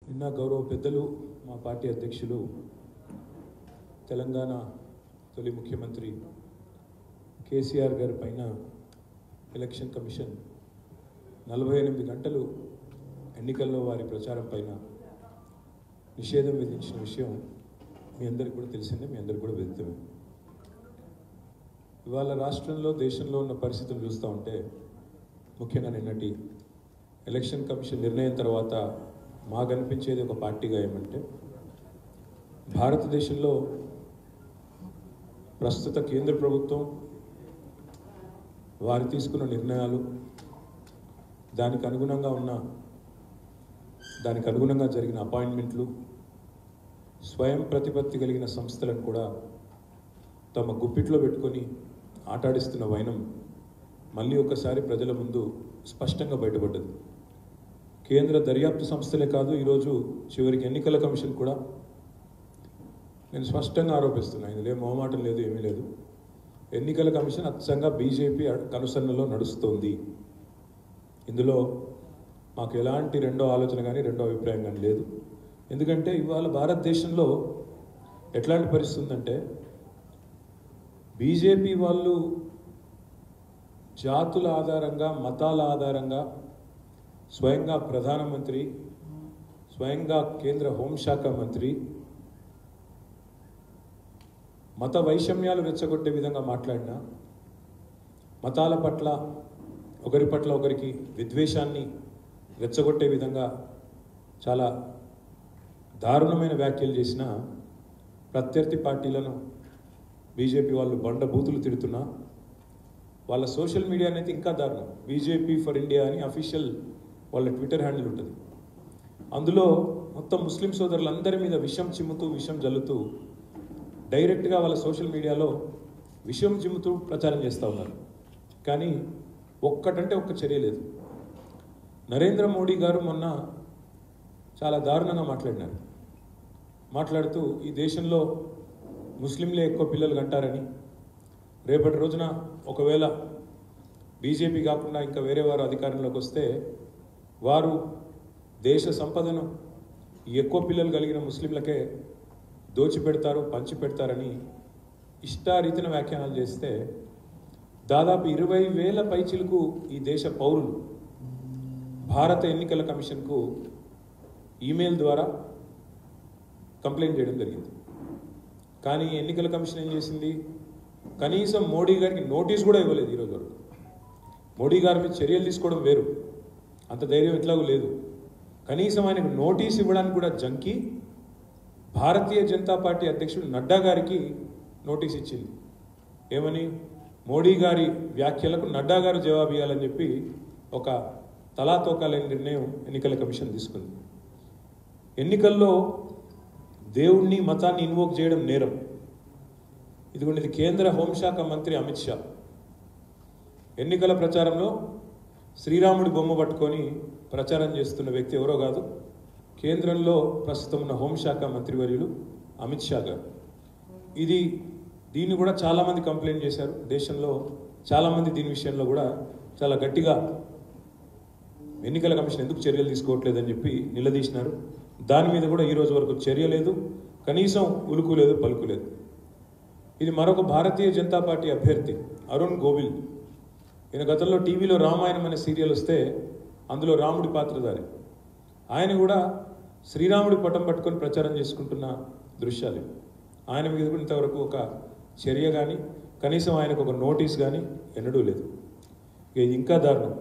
నిన్న గౌరవ పెద్దలు మా పార్టీ అధ్యక్షులు తెలంగాణ తొలి ముఖ్యమంత్రి కేసీఆర్ గారి పైన ఎలక్షన్ కమిషన్ 48 గంటలు ఎన్నికల్లో వారి ప్రచారం పైన నిషేధం విధించిన విషయం మీ అందరికీ కూడా తెలిసిందే, మీ అందరికీ కూడా విదితమే. ఇవాళ రాష్ట్రంలో దేశంలో ఉన్న పరిస్థితులు చూస్తూ ఉంటే ముఖ్యంగా నిన్నటి ఎలక్షన్ కమిషన్ నిర్ణయం తర్వాత మాకు అనిపించేది ఒక పార్టీగా ఏమంటే భారతదేశంలో ప్రస్తుత కేంద్ర ప్రభుత్వం వారు తీసుకున్న నిర్ణయాలు దానికి అనుగుణంగా జరిగిన అపాయింట్మెంట్లు స్వయం ప్రతిపత్తి కలిగిన సంస్థలను కూడా తమ గుప్పిట్లో పెట్టుకొని ఆటాడిస్తున్న వైనం మళ్ళీ ఒకసారి ప్రజల ముందు స్పష్టంగా బయటపడ్డది. కేంద్ర దర్యాప్తు సంస్థలే కాదు, ఈరోజు చివరికి ఎన్నికల కమిషన్ కూడా నేను స్పష్టంగా ఆరోపిస్తున్నాను, ఇందులో మొహమాటం లేదు, ఏమీ లేదు. ఎన్నికల కమిషన్ అచ్చంగా బీజేపీ కనుసన్నలో నడుస్తోంది. ఇందులో మాకు ఎలాంటి రెండో ఆలోచన కానీ రెండో అభిప్రాయం కానీ లేదు. ఎందుకంటే ఇవాళ భారతదేశంలో ఎట్లాంటి పరిస్థితి ఉందంటే బీజేపీ వాళ్ళు జాతుల ఆధారంగా మతాల ఆధారంగా స్వయంగా ప్రధానమంత్రి, స్వయంగా కేంద్ర హోంశాఖ మంత్రి మత వైషమ్యాలు రెచ్చగొట్టే విధంగా మాట్లాడినా, మతాల పట్ల ఒకరి పట్ల ఒకరికి విద్వేషాన్ని రెచ్చగొట్టే విధంగా చాలా దారుణమైన వ్యాఖ్యలు చేసిన ప్రత్యర్థి పార్టీలను బీజేపీ వాళ్ళు బండబూతులు తిడుతున్నా, వాళ్ళ సోషల్ మీడియా అనేది ఇంకా దారుణం. బీజేపీ ఫర్ ఇండియా అని అఫీషియల్ వాళ్ళ ట్విట్టర్ హ్యాండిల్ ఉంటుంది. అందులో మొత్తం ముస్లిం సోదరులందరి మీద విషం చిమ్ముతూ విషం జల్లుతూ డైరెక్ట్గా వాళ్ళ సోషల్ మీడియాలో విషం చిమ్ముతూ ప్రచారం చేస్తూ ఉన్నారు. కానీ ఒక్కటంటే ఒక్క చర్య లేదు. నరేంద్ర మోడీ గారు మొన్న చాలా దారుణంగా మాట్లాడుతూ ఈ దేశంలో ముస్లింలే ఎక్కువ పిల్లలు కంటారని, రేపటి రోజున ఒకవేళ బీజేపీ కాకుండా ఇంకా వేరే వారు అధికారంలోకి వస్తే వారు దేశ సంపదను ఎక్కువ పిల్లలు కలిగిన ముస్లింలకే దోచిపెడతారు, పంచిపెడతారని ఇష్టారీతిన వ్యాఖ్యానాలు చేస్తే దాదాపు 20,000 పైచిలకు ఈ దేశ పౌరులు భారత ఎన్నికల కమిషన్కు ఈమెయిల్ ద్వారా కంప్లైంట్ చేయడం జరిగింది. కానీ ఎన్నికల కమిషన్ ఏం చేసింది? కనీసం మోడీ గారికి నోటీస్ కూడా ఇవ్వలేదు. ఈరోజు వరకు మోడీ గారి మీద చర్యలు తీసుకోవడం వేరు, అంత ధైర్యం ఎట్లాగూ లేదు. కనీసం ఆయనకు నోటీస్ ఇవ్వడానికి కూడా జంకి భారతీయ జనతా పార్టీ అధ్యక్షుడు నడ్డా గారికి నోటీస్ ఇచ్చింది. ఏమని? మోడీ గారి వ్యాఖ్యలకు నడ్డా గారు జవాబు ఇవ్వాలని చెప్పి ఒక తలాతోకాలేని నిర్ణయం ఎన్నికల కమిషన్ తీసుకుంది. ఎన్నికల్లో దేవుణ్ణి మతాన్ని ఇన్వోక్ చేయడం నేరం. ఇది కేంద్ర హోంశాఖ మంత్రి అమిత్ షా ఎన్నికల ప్రచారంలో శ్రీరాముడి బొమ్మ పట్టుకొని ప్రచారం చేస్తున్న వ్యక్తి ఎవరో కాదు, కేంద్రంలో ప్రస్తుతం ఉన్న హోంశాఖ మంత్రివర్యులు అమిత్ షా గారు. దీన్ని కూడా చాలామంది కంప్లైంట్ చేశారు. దేశంలో చాలామంది దీని విషయంలో కూడా చాలా గట్టిగా ఎన్నికల కమిషన్ ఎందుకు చర్యలు తీసుకోవట్లేదని చెప్పి నిలదీసినారు. దాని మీద కూడా ఈరోజు వరకు చర్య లేదు, కనీసం ఉలుకు లేదు, పలుకు లేదు. ఇది మరొక భారతీయ జనతా పార్టీ అభ్యర్థి అరుణ్ గోవిల్. ఈయన గతంలో టీవీలో రామాయణం అనే సీరియల్ వస్తే అందులో రాముడి పాత్రధారి. ఆయన కూడా శ్రీరాముడి పటం పట్టుకొని ప్రచారం చేసుకుంటున్న దృశ్యాలు. ఆయన మీద కూడా ఇంతవరకు ఒక చర్య కానీ కనీసం ఆయనకు ఒక నోటీస్ కానీ ఎన్నడూ లేదు. ఇది ఇంకా దారుణం.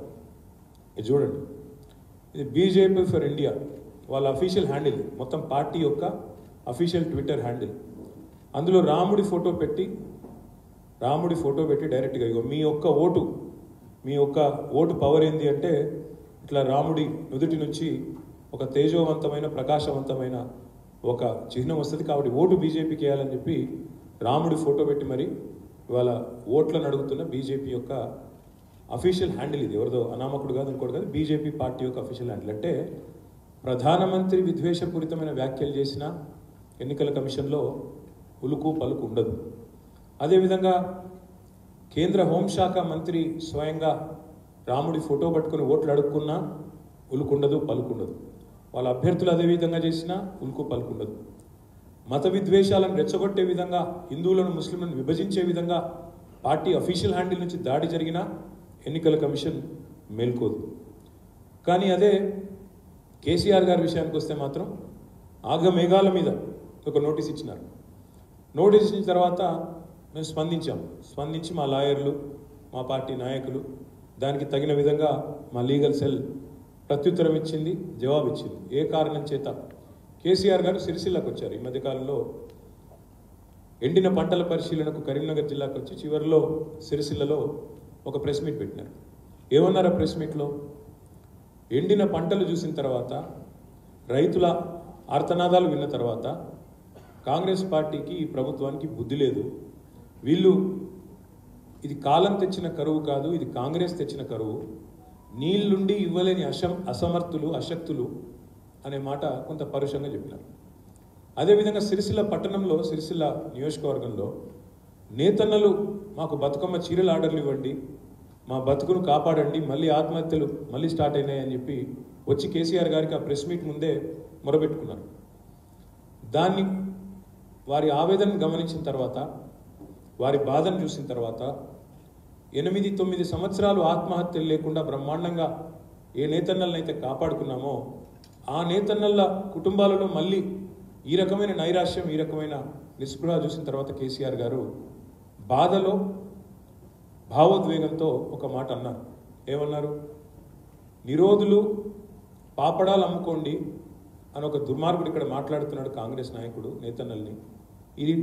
ఇది చూడండి, ఇది బీజేపీ ఫర్ ఇండియా వాళ్ళ అఫీషియల్ హ్యాండిల్, మొత్తం పార్టీ యొక్క అఫీషియల్ ట్విట్టర్ హ్యాండిల్. అందులో రాముడి ఫోటో పెట్టి డైరెక్ట్గా ఇగో మీ యొక్క ఓటు పవర్ ఏంది అంటే ఇట్లా రాముడి నుదుటి నుంచి ఒక తేజోవంతమైన ప్రకాశవంతమైన ఒక చిహ్నం వస్తుంది, కాబట్టి ఓటు బీజేపీకి వేయాలని చెప్పి రాముడి ఫోటో పెట్టి మరి ఇవాళ ఓట్లను అడుగుతున్న బీజేపీ యొక్క అఫీషియల్ హ్యాండిల్. ఇది ఎవరిదో అనామకుడు కాదు, ఇంకోటి కాదు, బీజేపీ పార్టీ యొక్క అఫీషియల్ హ్యాండిల్. అంటే ప్రధానమంత్రి విద్వేషపూరితమైన వ్యాఖ్యలు చేసిన ఎన్నికల కమిషన్లో ఉలుకు పలుకు ఉండదు. అదేవిధంగా కేంద్ర హోంశాఖ మంత్రి స్వయంగా రాముడి ఫోటో పట్టుకుని ఓట్లు అడుక్కున్నా ఉలుకుండదు, పలుకుండదు. వాళ్ళ అభ్యర్థులు అదే విధంగా చేసినా ఉల్కు పలుకుండదు. మత విద్వేషాలను రెచ్చగొట్టే విధంగా, హిందువులను ముస్లింలను విభజించే విధంగా పార్టీ అఫీషియల్ హ్యాండిల్ నుంచి దాడి జరిగినా ఎన్నికల కమిషన్ మేల్కోదు. కానీ అదే కేసీఆర్ గారి విషయానికి వస్తే మాత్రం ఆగమేఘాల మీద ఒక నోటీస్ ఇచ్చినారు. నోటీస్ ఇచ్చిన తర్వాత మేము స్పందించి మా లాయర్లు, మా పార్టీ నాయకులు దానికి తగిన విధంగా మా లీగల్ సెల్ ప్రత్యుత్తరం ఇచ్చింది, జవాబు ఇచ్చింది. ఏ కారణం చేత కేసీఆర్ గారు సిరిసిల్లకు వచ్చారు. ఈ మధ్యకాలంలో ఎండిన పంటల పరిశీలనకు కరీంనగర్ జిల్లాకు వచ్చి చివరిలో సిరిసిల్లలో ఒక ప్రెస్ మీట్ పెట్టినారు. ఏమన్నారు ఆ ప్రెస్ మీట్లో? ఎండిన పంటలు చూసిన తర్వాత, రైతుల ఆర్తనాదాలు విన్న తర్వాత కాంగ్రెస్ పార్టీకి, ఈ ప్రభుత్వానికి బుద్ధి లేదు. వీళ్ళు ఇది కాలం తెచ్చిన కరువు కాదు, ఇది కాంగ్రెస్ తెచ్చిన కరువు, నీళ్లుండి ఇవ్వలేని అసమర్థులు, అశక్తులు అనే మాట కొంత పరుషంగా చెప్పినారు. అదేవిధంగా సిరిసిల్ల పట్టణంలో, సిరిసిల్ల నియోజకవర్గంలో నేతన్నలు మాకు బతుకమ్మ చీరల ఆర్డర్లు ఇవ్వండి, మా బతుకును కాపాడండి, మళ్ళీ ఆత్మహత్యలు మళ్ళీ స్టార్ట్ అయినాయని చెప్పి వచ్చి కేసీఆర్ గారికి ఆ ప్రెస్ మీట్ ముందే మొరబెట్టుకున్నారు. దాన్ని వారి ఆవేదనను గమనించిన తర్వాత, వారి బాధను చూసిన తర్వాత 8-9 సంవత్సరాలు ఆత్మహత్యలు లేకుండా బ్రహ్మాండంగా ఏ నేతన్నలనైతే కాపాడుకున్నామో ఆ నేతన్నల కుటుంబాలలో మళ్ళీ ఈ రకమైన నైరాశ్యం, ఈ రకమైన నిస్పృహ చూసిన తర్వాత కేసీఆర్ గారు బాధలో, భావోద్వేగంతో ఒక మాట అన్నారు. ఏమన్నారు? నిరోధులు పాపడాలు అమ్ముకోండి అని ఒక దుర్మార్గుడు ఇక్కడ మాట్లాడుతున్నాడు కాంగ్రెస్ నాయకుడు నేతన్నల్ని. ఇది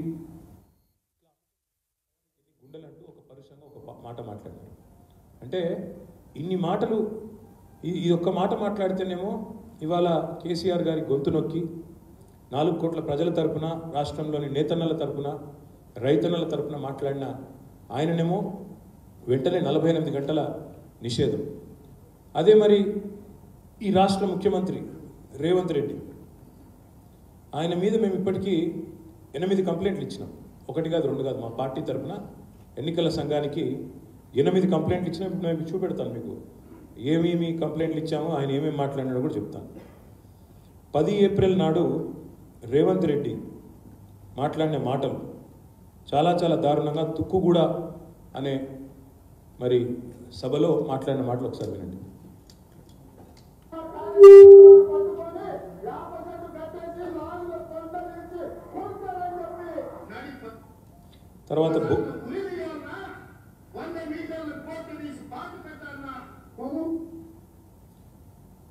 గుండెలంటూ ఒక పరుషంగా ఒక మాట మాట్లాడారు. అంటే ఇన్ని మాటలు, ఈ ఒక్క మాట మాట్లాడితేనేమో ఇవాళ కేసీఆర్ గారి గొంతు నొక్కి 4 కోట్ల ప్రజల తరపున, రాష్ట్రంలోని నేతన్నల తరపున, రైతన్నల తరపున మాట్లాడిన ఆయననేమో వెంటనే 48 గంటల నిషేధం. అదే మరి ఈ రాష్ట్ర ముఖ్యమంత్రి రేవంత్ రెడ్డి, ఆయన మీద మేము ఇప్పటికీ 8 కంప్లైంట్లు ఇచ్చినాం. 1 కాదు 2 కాదు, మా పార్టీ తరఫున ఎన్నికల సంఘానికి 8 కంప్లైంట్లు ఇచ్చినా. ఇప్పుడు నేను చూపెడతాను మీకు ఏమేమి కంప్లైంట్లు ఇచ్చామో, ఆయన ఏమేమి మాట్లాడినాడో కూడా చెప్తాను. 10 ఏప్రిల్ నాడు రేవంత్ రెడ్డి మాట్లాడిన మాటలు చాలా చాలా దారుణంగా, తుక్కుగూడ అనే మరి సభలో మాట్లాడిన మాటలు ఒకసారి వినండి. తర్వాత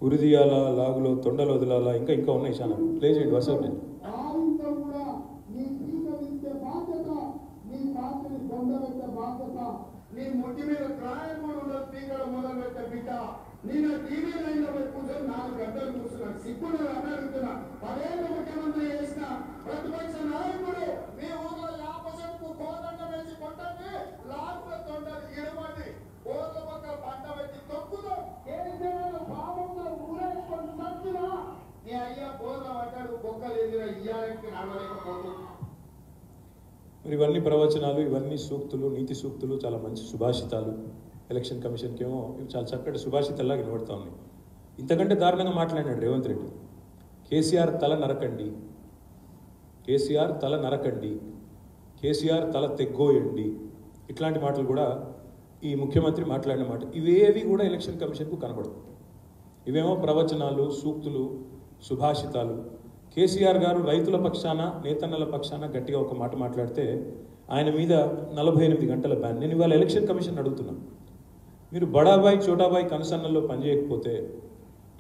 ఉరిదియాల, లాగులో తొండలు వదిలాల, ఇంకా ఇంకా ఉన్నాయి చాలా. ప్లే చేయండి వర్షం. నీ ముట్టి మీద ప్రాయముడు స్పీకర్ మొదలు పెట్టే బిడ్డ, నేను టీవీ లైన్ లో కూర్చొని 4 గంటలు కూర్చున్నాను. సిగ్గులు అడుగుతున్నా. 10 ఏళ్ళు ముఖ్యమంత్రి చేసిన ప్రతిపక్ష నాయకుడు మీ ఊర్లో 50% కోదండ వేసి కొట్టండి, లాభ తొండలు ఇరవండి, ఊర్ల పక్కన పంట పెట్టి తొక్కుతాం. పాపంలో ఊరేసుకొని సచ్చినా నీ అయ్యా బోధ పడ్డాడు, బొక్కలు ఎదిరా ఇయ్యాలకి నడవలేకపోతుంది. మరి ఇవన్నీ ప్రవచనాలు, ఇవన్నీ సూక్తులు, నీతి సూక్తులు, చాలా మంచి సుభాషితాలు. ఎలక్షన్ కమిషన్కి ఏమో ఇవి చాలా చక్కటి సుభాషితల్లాగా వినబడతా ఉన్నాయి. ఇంతకంటే దారుణంగా మాట్లాడినాడు రేవంత్ రెడ్డి. కేసీఆర్ తల నరకండి, కేసీఆర్ తల నరకండి, కేసీఆర్ తల తెగ్గోయండి, ఇట్లాంటి మాటలు కూడా ఈ ముఖ్యమంత్రి మాట్లాడిన మాట. ఇవేవి కూడా ఎలక్షన్ కమిషన్కు కనబడదు. ఇవేమో ప్రవచనాలు, సూక్తులు, సుభాషితాలు. కేసీఆర్ గారు రైతుల పక్షాన, నేతన్నల పక్షాన గట్టిగా ఒక మాట మాట్లాడితే ఆయన మీద 48 గంటల బ్యాన్. నేను ఇవాళ ఎలక్షన్ కమిషన్ అడుగుతున్నాను, మీరు బడాబాయి చోటాబాయి కనుసన్నల్లో పనిచేయకపోతే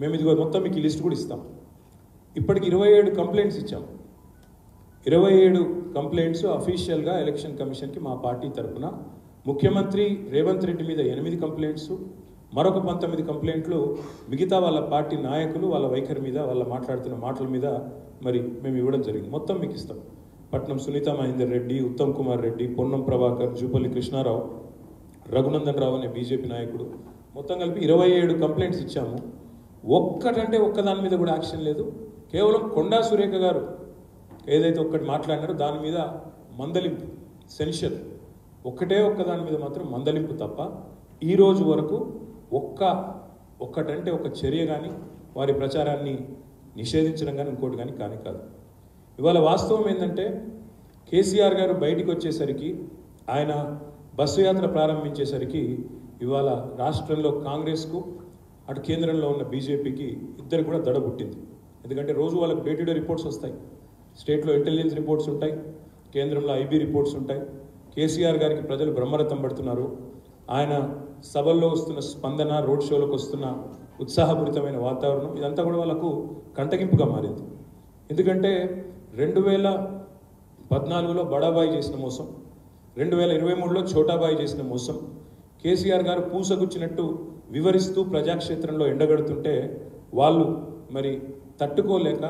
మేము ఇదిగో మొత్తం మీకు లిస్ట్ కూడా ఇస్తాం. ఇప్పటికి 27 కంప్లైంట్స్ ఇచ్చాం. 27 కంప్లైంట్స్ అఫీషియల్గా ఎలక్షన్ కమిషన్కి మా పార్టీ తరఫున. ముఖ్యమంత్రి రేవంత్ రెడ్డి మీద 8 కంప్లైంట్స్, మరొక 19 కంప్లైంట్లు మిగతా వాళ్ళ పార్టీ నాయకులు, వాళ్ళ వైఖరి మీద, వాళ్ళ మాట్లాడుతున్న మాటల మీద మరి మేము ఇవ్వడం జరిగింది. మొత్తం మీకు ఇస్తాం. పట్నం సునీతా మహేందర్ రెడ్డి, ఉత్తమ్ కుమార్ రెడ్డి, పొన్నం ప్రభాకర్, జూపల్లి కృష్ణారావు, రఘునందన్ రావు అనే బీజేపీ నాయకుడు, మొత్తం కలిపి 27 కంప్లైంట్స్ ఇచ్చాము. ఒక్కటంటే ఒక్కదాని మీద కూడా యాక్షన్ లేదు. కేవలం కొండా సురేఖ గారు ఏదైతే ఒక్కటి మాట్లాడినారో దాని మీద మందలింపు, సెన్షన్, ఒక్కదాని మీద మాత్రం మందలింపు తప్ప ఈ రోజు వరకు ఒక్కటంటే ఒక చర్య కానీ, వారి ప్రచారాన్ని నిషేధించడం కానీ ఇంకోటి కానీ కాదు. ఇవాళ వాస్తవం ఏంటంటే కేసీఆర్ గారు బయటికి వచ్చేసరికి, ఆయన బస్సు యాత్ర ప్రారంభించేసరికి ఇవాళ రాష్ట్రంలో కాంగ్రెస్కు అటు కేంద్రంలో ఉన్న బీజేపీకి ఇద్దరు కూడా దడ పుట్టింది. ఎందుకంటే రోజు వాళ్ళకి డే టు డే రిపోర్ట్స్ వస్తాయి. స్టేట్లో ఇంటెలిజెన్స్ రిపోర్ట్స్ ఉంటాయి, కేంద్రంలో ఐబీ రిపోర్ట్స్ ఉంటాయి. కేసీఆర్ గారికి ప్రజలు బ్రహ్మరథం పడుతున్నారు. ఆయన సభల్లో వస్తున్న స్పందన, రోడ్ షోలకు వస్తున్న ఉత్సాహపూరితమైన వాతావరణం ఇదంతా కూడా వాళ్ళకు కంటగింపుగా మారింది. ఎందుకంటే 2014లో బడాబాయి చేసిన మోసం, 2023లో ఛోటాబాయి చేసిన మోసం కేసీఆర్ గారు పూసగుచ్చినట్టు వివరిస్తూ ప్రజాక్షేత్రంలో ఎండగడుతుంటే వాళ్ళు మరి తట్టుకోలేక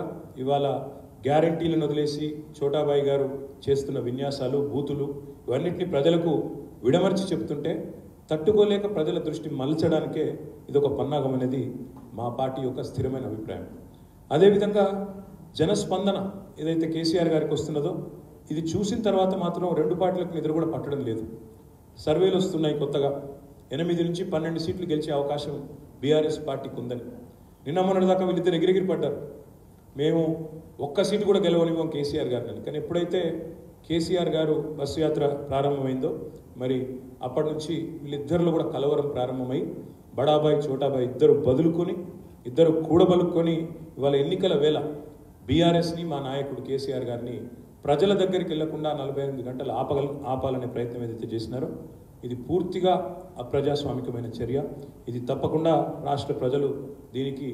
ఇవాళ గ్యారంటీలను వదిలేసి ఛోటాబాయి గారు చేస్తున్న విన్యాసాలు, బూతులు ఇవన్నింటినీ ప్రజలకు విడమర్చి చెప్తుంటే తట్టుకోలేక ప్రజల దృష్టి మలచడానికే ఇదొక పన్నాగం అనేది మా పార్టీ యొక్క స్థిరమైన అభిప్రాయం. అదేవిధంగా జనస్పందన ఏదైతే కేసీఆర్ గారికి వస్తున్నదో ఇది చూసిన తర్వాత మాత్రం రెండు పార్టీలకు నిద్ర కూడా పట్టడం లేదు. సర్వేలు వస్తున్నాయి కొత్తగా 8 నుంచి 12 సీట్లు గెలిచే అవకాశం బీఆర్ఎస్ పార్టీకి ఉందని. నిన్న మొన్నటి దాకా వీళ్ళిద్దరు ఎగిరెగిరి పడ్డారు, మేము ఒక్క సీటు కూడా గెలవనివ్వం కేసీఆర్ గారిని. కానీ ఎప్పుడైతే కేసీఆర్ గారు బస్సు యాత్ర ప్రారంభమైందో మరి అప్పటి నుంచి వీళ్ళిద్దరిలో కూడా కలవరం ప్రారంభమై బడాబాయి ఛోటాబాయి ఇద్దరు బదులుకొని, ఇద్దరు కూడబలుకొని ఇవాళ ఎన్నికల వేళ బీఆర్ఎస్ని, మా నాయకుడు కేసీఆర్ గారిని ప్రజల దగ్గరికి వెళ్లకుండా 48 గంటలు ఆపాలనే ప్రయత్నం ఏదైతే చేసినారో ఇది పూర్తిగా అప్రజాస్వామికమైన చర్య. ఇది తప్పకుండా రాష్ట్ర ప్రజలు దీనికి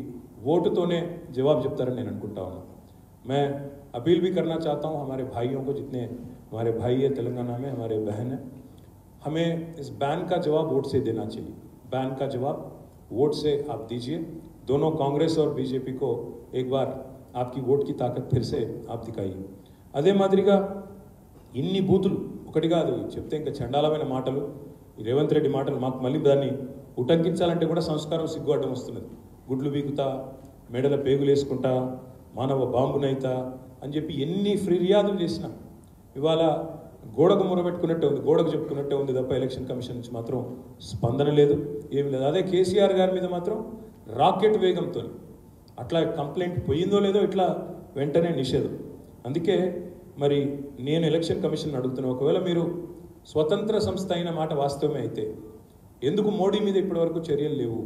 ఓటుతోనే జవాబు చెప్తారని నేను అనుకుంటా ఉన్నాను. मैं अपील भी करना चाहता हूँ हमारे भाइयों को, जितने हमारे भाई है तेलंगाना में, हमारे बहन है, हमें इस बैन का जवाब वोट से देना चाहिए. बैन का जवाब वोट से आप दीजिए. दोनों कांग्रेस और बीजेपी को एक बार आपकी वोट की ताकत फिर से आप दिखाइए. అదే మాదిరిగా ఇన్ని బూతులు ఒకటి కాదు చెప్తే ఇంకా చండాలమైన మాటలు, రేవంత్ రెడ్డి మాటలు మాకు మళ్ళీ దాన్ని ఉటంకించాలంటే కూడా సంస్కారం సిగ్గు అడ్డం వస్తున్నది. గుడ్లు బీగుతా, మెడల పేగులు వేసుకుంటా, మానవ బాంబునైతా అని చెప్పి ఎన్ని ఫిర్యాదులు చేసినా ఇవాళ గోడకు మొరబెట్టుకున్నట్టే ఉంది, గోడకు చెప్పుకున్నట్టే ఉంది తప్ప ఎలక్షన్ కమిషన్ నుంచి మాత్రం స్పందన లేదు, ఏమి లేదు. అదే కేసీఆర్ గారి మీద మాత్రం రాకెట్ వేగంతో అట్లా కంప్లైంట్ పోయిందో లేదో ఇట్లా వెంటనే నిషేధం. అందుకే మరి నేను ఎలక్షన్ కమిషన్ అడుగుతున్నా, ఒకవేళ మీరు స్వతంత్ర సంస్థ అయిన మాట వాస్తవమే అయితే ఎందుకు మోడీ మీద ఇప్పటివరకు చర్యలు లేవు?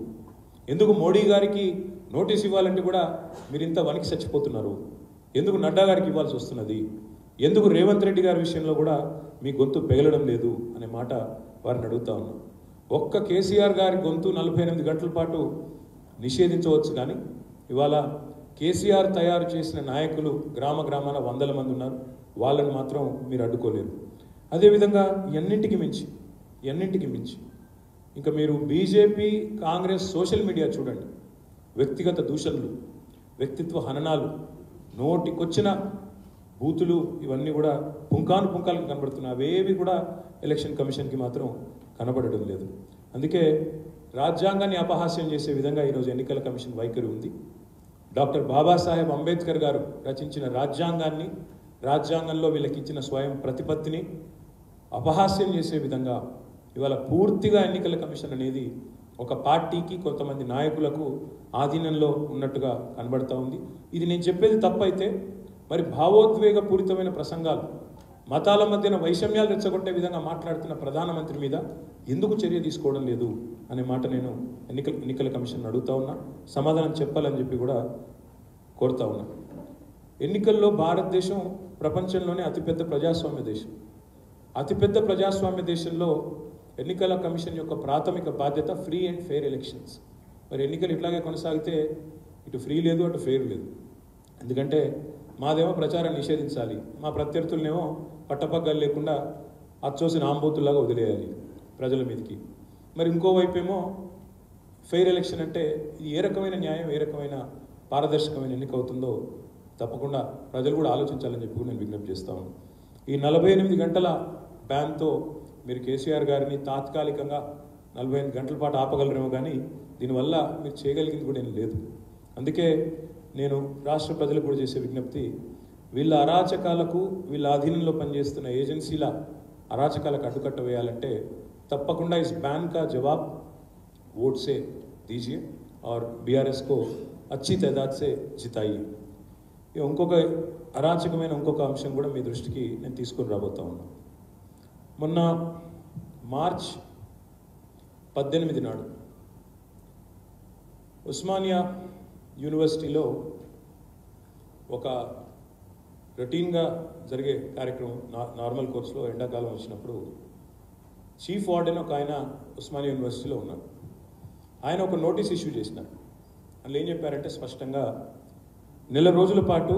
ఎందుకు మోడీ గారికి నోటీస్ ఇవ్వాలంటే కూడా మీరు ఇంత వణికి చచ్చిపోతున్నారు? ఎందుకు నడ్డా గారికి ఇవ్వాల్సి వస్తున్నది? ఎందుకు రేవంత్ రెడ్డి గారి విషయంలో కూడా మీ గొంతు పెగలడం లేదు అనే మాట వారిని అడుగుతా ఉన్నాం. ఒక్క కేసీఆర్ గారి గొంతు 48 గంటల పాటు నిషేధించవచ్చు, కానీ ఇవాళ కేసీఆర్ తయారు చేసిన నాయకులు గ్రామాన 100 మంది ఉన్నారు, వాళ్ళని మాత్రం మీరు అడ్డుకోలేరు. అదేవిధంగా ఎన్నింటికి మించి ఇంకా మీరు బీజేపీ, కాంగ్రెస్ సోషల్ మీడియా చూడండి, వ్యక్తిగత దూషణలు, వ్యక్తిత్వ హననాలు, నోటికొచ్చిన బూతులు ఇవన్నీ కూడా పుంకాలకు కనబడుతున్నాయి. అవేవి కూడా ఎలక్షన్ కమిషన్కి మాత్రం కనబడడం లేదు. అందుకే రాజ్యాంగాన్ని అపహాస్యం చేసే విధంగా ఈరోజు ఎన్నికల కమిషన్ వైఖరి ఉంది. డాక్టర్ బాబాసాహెబ్ అంబేద్కర్ గారు రచించిన రాజ్యాంగాన్ని, రాజ్యాంగంలో వీళ్ళకి ఇచ్చిన స్వయం ప్రతిపత్తిని అపహాస్యం చేసే విధంగా ఇవాళ పూర్తిగా ఎన్నికల కమిషన్ అనేది ఒక పార్టీకి, కొంతమంది నాయకులకు ఆధీనంలో ఉన్నట్టుగా కనబడతా ఉంది. ఇది నేను చెప్పేది తప్పైతే మరి భావోద్వేగపూరితమైన ప్రసంగాలు, మతాల మధ్యన వైషమ్యాలు రెచ్చగొట్టే విధంగా మాట్లాడుతున్న ప్రధానమంత్రి మీద ఎందుకు చర్య తీసుకోవడం లేదు అనే మాట నేను ఎన్నికల కమిషన్ అడుగుతా ఉన్నా, సమాధానం చెప్పాలని చెప్పి కూడా కోరుతా ఉన్నా. ఎన్నికల్లో భారతదేశం ప్రపంచంలోనే అతిపెద్ద ప్రజాస్వామ్య దేశం. అతిపెద్ద ప్రజాస్వామ్య దేశంలో ఎన్నికల కమిషన్ యొక్క ప్రాథమిక బాధ్యత ఫ్రీ అండ్ ఫెయిర్ ఎలక్షన్స్. మరి ఎన్నికలు ఇట్లాగే కొనసాగితే ఇటు ఫ్రీ లేదు, అటు ఫెయిర్ లేదు. ఎందుకంటే మాదేమో ప్రచారం నిషేధించాలి, మా ప్రత్యర్థులనేమో పట్టపగ్గాలు లేకుండా అచ్చోసిన ఆంబోతుల్లాగా వదిలేయాలి ప్రజల మీదకి. మరి ఇంకోవైపు ఏమో ఫెయిర్ ఎలక్షన్ అంటే ఇది ఏ రకమైన న్యాయం, ఏ రకమైన పారదర్శకమైన ఎన్నిక అవుతుందో తప్పకుండా ప్రజలు కూడా ఆలోచించాలని చెప్పి నేను విజ్ఞప్తి చేస్తా ఉన్నాను. ఈ 48 గంటల బ్యాన్తో మీరు కేసీఆర్ గారిని తాత్కాలికంగా 48 గంటల పాటు ఆపగలరేమో, కానీ దీనివల్ల మీరు చేయగలిగింది కూడా ఏం లేదు. అందుకే నేను రాష్ట్ర ప్రజలకు కూడా చేసే విజ్ఞప్తి, వీళ్ళ అరాచకాలకు, వీళ్ళ అధీనంలో పనిచేస్తున్న ఏజెన్సీల అరాచకాలకు అడ్డుకట్ట వేయాలంటే తప్పకుండా इस बैन का जवाब वोट से दीजिए और बीआरएस को अच्छी तादाद से जिताई। ఇంకొక అరాచకమైన ఇంకొక అంశం కూడా మీ దృష్టికి నేను తీసుకొని రాబోతా ఉన్నా. మొన్న మార్చ్ 18 నాడు ఉస్మానియా యూనివర్సిటీలో ఒక రొటీన్గా జరిగే కార్యక్రమం, నార్మల్ కోర్సులో ఎండాకాలం వచ్చినప్పుడు చీఫ్ వార్డెన్ ఒక ఆయన ఉస్మానియా యూనివర్సిటీలో ఉన్నారు. ఆయన ఒక నోటీస్ ఇష్యూ చేసినారు. అందులో ఏం చెప్పారంటే స్పష్టంగా, నెల రోజుల పాటు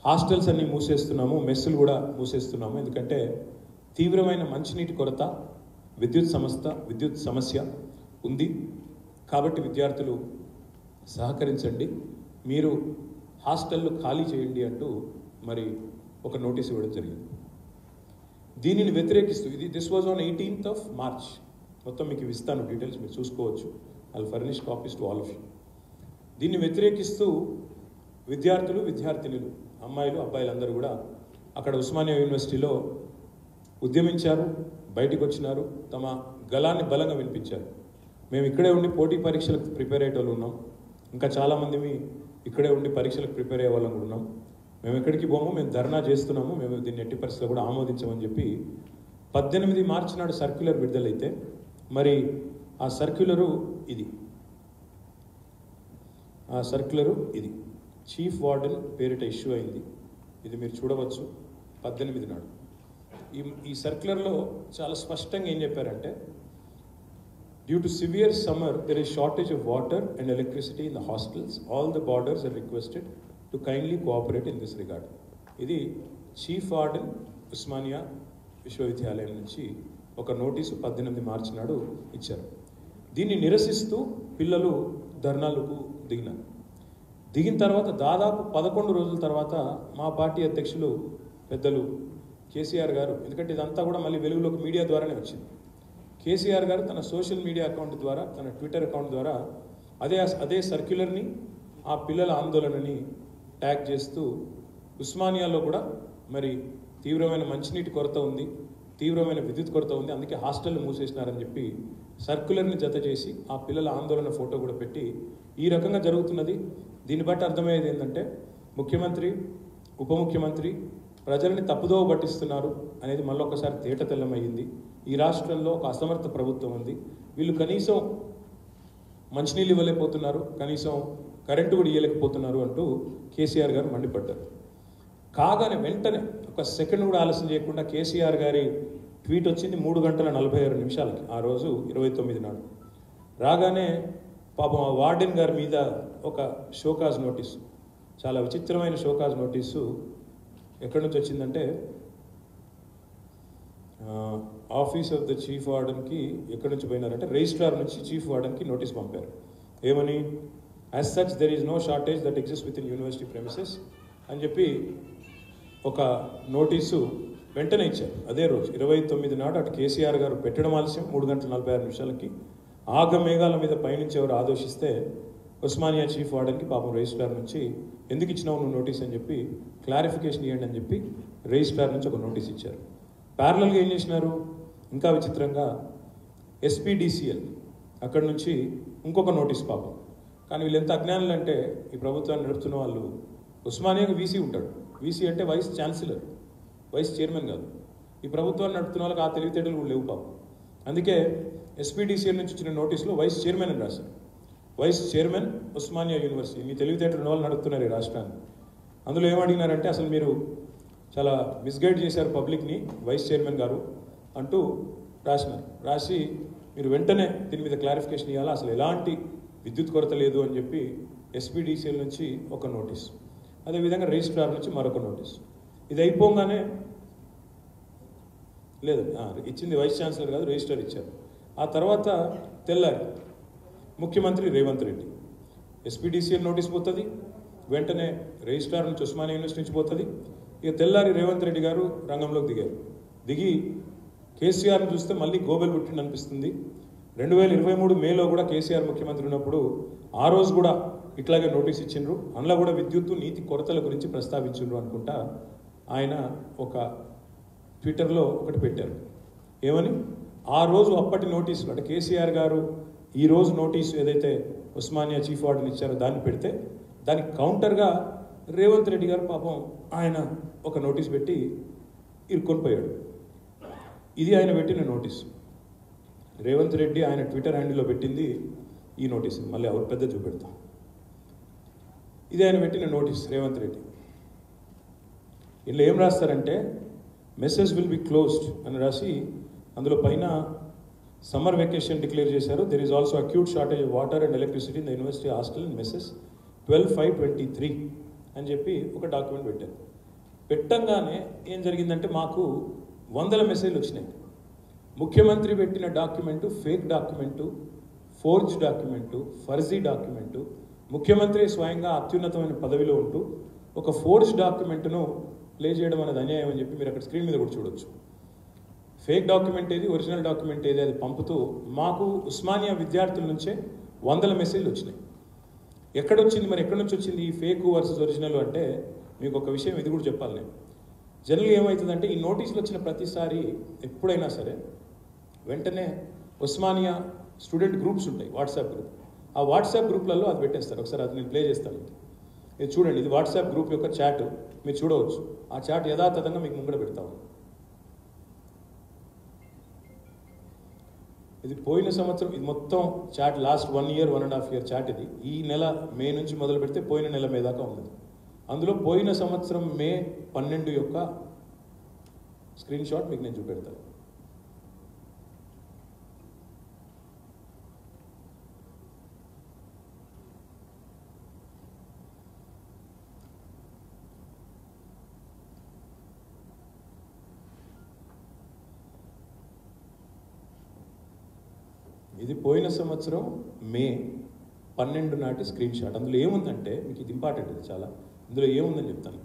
హాస్టల్స్ అన్నీ మూసేస్తున్నాము, మెస్సులు కూడా మూసేస్తున్నాము, ఎందుకంటే తీవ్రమైన మంచినీటి కొరత, విద్యుత్ సమస్య ఉంది, కాబట్టి విద్యార్థులు సహకరించండి, మీరు హాస్టళ్ళు ఖాళీ చేయండి అంటూ మరి ఒక నోటీస్ ఇవ్వడం జరిగింది. దీనిని వ్యతిరేకిస్తూ, this was on 18th March, మొత్తం మీకు ఇస్తాను డీటెయిల్స్, మీరు చూసుకోవచ్చు. I will furnish copies to all of you. దీన్ని వ్యతిరేకిస్తూ విద్యార్థులు, విద్యార్థినులు, అమ్మాయిలు, అబ్బాయిలు అందరూ కూడా అక్కడ ఉస్మానియా యూనివర్సిటీలో ఉద్యమించారు, బయటకు వచ్చినారు, తమ గళాన్ని బలంగా వినిపించారు. మేము ఇక్కడే ఉండి పోటీ పరీక్షలకు ప్రిపేర్ అయ్యే వాళ్ళు ఉన్నాం, ఇంకా చాలామంది ఇక్కడే ఉండి పరీక్షలకు ప్రిపేర్ అయ్యే వాళ్ళం కూడా ఉన్నాం, మేము ఎక్కడికి పోము, మేము ధర్నా చేస్తున్నాము, మేము దీన్ని ఎట్టి పరిస్థితుల్లో కూడా ఆమోదించమని చెప్పి 18 మార్చి నాడు సర్క్యులర్ విడుదలైతే, మరి ఆ సర్క్యులరు ఇది చీఫ్ వార్డెన్ పేరిట ఇష్యూ అయింది. ఇది మీరు చూడవచ్చు 18 నాడు. ఈ సర్క్యులర్లో చాలా స్పష్టంగా ఏం చెప్పారంటే, due to severe summer there is shortage of water and electricity in the hostels, all the boarders are requested to kindly cooperate in this regard. ఇది చీఫ్ వార్డెన్ ఉస్మానియా విశ్వవిద్యాలయం నుంచి ఒక నోటీసు 18 మార్చి నాడు ఇచ్చారు. దీన్ని నిరసిస్తూ పిల్లలు ధర్నాలకు దిగిన తర్వాత దాదాపు 11 రోజుల తర్వాత మా పార్టీ అధ్యక్షులు పెద్దలు కేసీఆర్ గారు, ఎందుకంటే ఇదంతా కూడా మళ్ళీ వెలుగులోకి మీడియా ద్వారానే వచ్చింది, కేసీఆర్ గారు తన సోషల్ మీడియా అకౌంట్ ద్వారా, తన ట్విట్టర్ అకౌంట్ ద్వారా అదే సర్క్యులర్ని, ఆ పిల్లల ఆందోళనని ట్యాగ్ చేస్తూ ఉస్మానియాలో కూడా మరి తీవ్రమైన మంచినీటి కొరత ఉంది, తీవ్రమైన విద్యుత్ కొరత ఉంది, అందుకే హాస్టల్ మూసేసినారని చెప్పి సర్క్యులర్ని జత చేసి ఆ పిల్లల ఆందోళన ఫోటో కూడా పెట్టి ఈ రకంగా జరుగుతున్నది. దీన్ని బట్టి అర్థమయ్యేది ఏంటంటే, ముఖ్యమంత్రి, ఉప ముఖ్యమంత్రి ప్రజల్ని తప్పుదోవ పట్టిస్తున్నారు అనేది మళ్ళొకసారి తేటతెల్లమయ్యింది. ఈ రాష్ట్రంలో ఒక అసమర్థ ప్రభుత్వం ఉంది, వీళ్ళు కనీసం మంచినీళ్ళు ఇవ్వలేకపోతున్నారు, కనీసం కరెంటు కూడా ఇవ్వలేకపోతున్నారు అంటూ కేసీఆర్ గారు మండిపడ్డారు. కాగానే వెంటనే ఒక సెకండ్ కూడా ఆలస్యం చేయకుండా కేసీఆర్ గారి ట్వీట్ వచ్చింది 3:46 ఆ రోజు 29 నాడు. రాగానే పాపం ఆ వార్డెన్ గారి మీద ఒక షోకాజ్ నోటీసు, చాలా విచిత్రమైన షోకాజ్ నోటీసు ఎక్కడి నుంచి వచ్చిందంటే, ఆఫీస్ ఆఫ్ ద చీఫ్ వార్డెన్కి ఎక్కడి నుంచి పోయినారంటే రిజిస్ట్రార్ నుంచి చీఫ్ వార్డెన్కి నోటీస్ పంపారు. ఏమని, as such there is no shortage that exist within university premises అని చెప్పి ఒక నోటీసు వెంటనే ఇచ్చారు. అదే రోజు 29 నాడు అటు కేసీఆర్ గారు పెట్టడం ఆలస్యం, 3:46 ఆగమేఘాల మీద పయనించి ఎవరు ఆదేశిస్తే ఉస్మానియా చీఫ్ వార్డెన్కి పాపం రిజిస్ట్రార్ నుంచి ఎందుకు ఇచ్చినావు నువ్వు నోటీస్ అని చెప్పి క్లారిఫికేషన్ ఇవ్వండి అని చెప్పి రిజిస్ట్రార్ నుంచి ఒక నోటీస్ ఇచ్చారు. ప్యారలల్గా ఏం చేసినారు, ఇంకా విచిత్రంగా SPDCL అక్కడి నుంచి ఇంకొక నోటీస్ పాపం. కానీ వీళ్ళు ఎంత అజ్ఞానులు అంటే, ఈ ప్రభుత్వాన్ని నడుపుతున్న వాళ్ళు, ఉస్మానియాకి వీసీ ఉంటాడు, వీసీ అంటే వైస్ ఛాన్సలర్, వైస్ చైర్మన్ కాదు. ఈ ప్రభుత్వాన్ని నడుపుతున్న వాళ్ళకి ఆ తెలివితేటలు కూడా లేవు పాపం. అందుకే SPDCL నుంచి ఇచ్చిన నోటీసులో వైస్ చైర్మన్ అని రాశారు. వైస్ చైర్మన్ ఉస్మానియా యూనివర్సిటీ, మీ తెలివితేటలు ఉన్న వాళ్ళు నడుపుతున్నారు ఈ రాష్ట్రాన్ని. అందులో ఏమడిగినారంటే, అసలు మీరు చాలా మిస్గైడ్ చేశారు పబ్లిక్ని వైస్ చైర్మన్ గారు అంటూ రాసినారు. రాసి మీరు వెంటనే దీని మీద క్లారిఫికేషన్ ఇవ్వాలా, అసలు ఎలాంటి విద్యుత్ కొరత లేదు అని చెప్పి SPDCL నుంచి ఒక నోటీస్, అదేవిధంగా రిజిస్ట్రార్ నుంచి మరొక నోటీస్. ఇది అయిపోగానే లేదు, ఇచ్చింది వైస్ ఛాన్సలర్ కాదు, రిజిస్ట్రార్ ఇచ్చారు. ఆ తర్వాత తెల్లారి ముఖ్యమంత్రి రేవంత్ రెడ్డి, SPDCL నోటీస్ పోతుంది, వెంటనే రిజిస్ట్రార్ నుంచి ఉస్మానియా యూనివర్సిటీ నుంచి పోతుంది. ఇక తెల్లారి రేవంత్ రెడ్డి గారు రంగంలోకి దిగి కేసీఆర్ని చూస్తే మళ్ళీ గోబెల్ పుట్టింది అనిపిస్తుంది. 2023 మేలో కూడా కేసీఆర్ ముఖ్యమంత్రి ఉన్నప్పుడు ఆ రోజు కూడా ఇట్లాగే నోటీస్ ఇచ్చిండ్రు, అందులో కూడా విద్యుత్తు నీతి కొరతల గురించి ప్రస్తావించిండ్రు అనుకుంటా. ఆయన ఒక ట్విట్టర్లో ఒకటి పెట్టారు, ఏమని, ఆ రోజు అప్పటి నోటీసులు అంటే కేసీఆర్ గారు ఈ రోజు నోటీసు ఏదైతే ఉస్మానియా చీఫ్ వార్డెన్ ఇచ్చారో దాన్ని పెడితే దానికి కౌంటర్గా రేవంత్ రెడ్డి గారు పాపం ఆయన ఒక నోటీస్ పెట్టి ఇరుక్కొని పోయాడు. ఇది ఆయన పెట్టిన నోటీస్. రేవంత్ రెడ్డి ఆయన ట్విట్టర్ హ్యాండిల్లో పెట్టింది ఈ నోటీస్. మళ్ళీ ఎవరు పెద్ద చూపెడతాం. ఇది ఆయన పెట్టిన నోటీస్ రేవంత్ రెడ్డి. ఇందులో ఏం రాస్తారంటే మెసేజ్ విల్ బి క్లోజ్డ్ అని రాసి అందులో పైన సమ్మర్ వెకేషన్ డిక్లేర్ చేశారు. There is also acute shortage of water and electricity in the university hostel in message 12/5/23 అని చెప్పి ఒక డాక్యుమెంట్ పెట్టారు. పెట్టంగానే ఏం జరిగిందంటే మాకు 100 మెసేజ్లు వచ్చినాయి. ముఖ్యమంత్రి పెట్టిన document fake document, forge document, ఫర్జీ డాక్యుమెంటు, ముఖ్యమంత్రి స్వయంగా అత్యున్నతమైన పదవిలో ఉంటూ ఒక ఫోర్జ్ డాక్యుమెంట్ను ప్లే చేయడం అనేది అన్యాయం అని చెప్పి మీరు అక్కడ స్క్రీన్ మీద కూడా చూడొచ్చు. ఫేక్ డాక్యుమెంట్ ఏది, ఒరిజినల్ డాక్యుమెంట్ ఏది అది పంపుతూ మాకు ఉస్మానియా విద్యార్థుల నుంచే 100 మెసేజ్లు వచ్చినాయి. ఎక్కడొచ్చింది మరి, ఎక్కడి నుంచి వచ్చింది ఈ ఫేక్ వర్సెస్ ఒరిజినల్ అంటే మీకు ఒక విషయం ఇది కూడా చెప్పాలి నేను. జనరల్గా ఏమవుతుందంటే ఈ నోటీసులు వచ్చిన ప్రతిసారి ఎప్పుడైనా సరే వెంటనే ఉస్మానియా స్టూడెంట్ గ్రూప్స్ ఉంటాయి, వాట్సాప్ గ్రూప్. ఆ వాట్సాప్ గ్రూప్లలో అది పెట్టేస్తారు. ఒకసారి అది నేను ప్లే చేస్తాను. ఇది చూడండి, ఇది వాట్సాప్ గ్రూప్ యొక్క చాట్. మీరు చూడవచ్చు. ఆ చాట్ యథాతథంగా మీకు ముంగడ పెడతాము. ఇది పోయిన సంవత్సరం, ఇది మొత్తం chat last 1 year 1.5 year chat. ఇది ఈ నెల మే నుంచి మొదలు పెడితే పోయిన నెల మే దాకా ఉంది. అందులో పోయిన సంవత్సరం మే 12 యొక్క స్క్రీన్ షాట్ మీకు నేను చూపెడతాను. ఇది పోయిన సంవత్సరం మే 12 నాటి స్క్రీన్ షాట్. అందులో ఏముందంటే మీకు ఇది ఇంపార్టెంట్, ఇది చాలా. ఇందులో ఏముందని చెప్తాను.